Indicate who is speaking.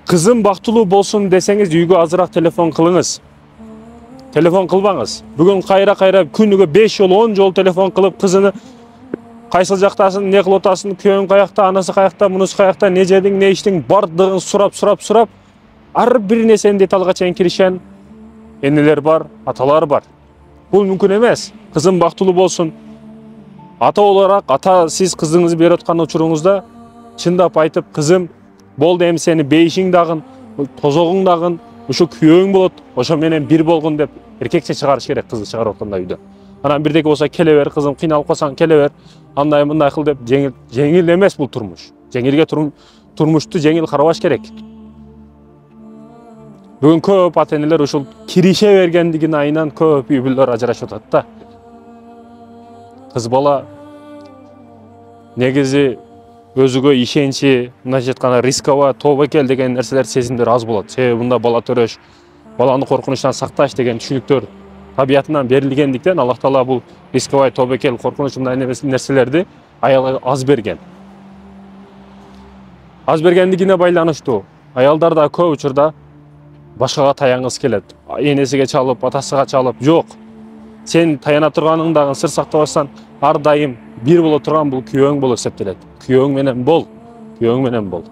Speaker 1: Kızım бактылуу болsun десеңиз, үйгө азыраак телефон кылыңыз. Телефон кылбаңыз. Бүгүн кайра күнүгө 5 жол, 10 жол телефон кылып, кызыны кайсыл жактасың, не кылып атасың, күйөөң каякта, анасы каякта, мунусу каякта, не жедиң, не иштиң, бардыгын сурап, ар бир нерсени деталга чейин киришен энелер бар, аталар бар. Бул мүмкүн эмес. Кызым бактылуу болсун. Ата olarak, ата сиз кызыңызды берип аткан учуруңузда чындап айтып, кызым, болду эми сени бейишиң дагын, тозогуң дагын, ошо күйөөң болот, ошо менен бир болгун деп эркекче чыгарыш керек кызды чыгарып атканда үйдө. Анан бирдеке болсо келе бер, кызым, кыйналып калсаң келе бер, андай мындай кыл деп жеңил эмес бул турмуш. Турмушту жеңил карабаш керек. Бүгүн көп ата-энелер ушул кирише бергендигин айынан көп үй бүлөлөр ажырашып атат да. Кыз бала негизи өзүгө ишенчи, мындайча айтканда рисково, тобокел деген нерселер, сезимдер аз болот. Себеби мында бала төрөш, баланы коркунучтан сакташ деген түшүнүктөр табиятынан берилгендиктен Аллах Таала бул рисково, тобокел, коркунуч мындай нерселерди аялга аз берген. Аз бергендигине байланыштуу аялдар да көп учурда башкага таянгысы келет. Энесиге чалып, атасыга чалып, жок. Сен таяна турганың дагы сыр сактабастан ар дайым бир боло турган бул күйөөң болуп эсептелет. Күйөөң менен бол.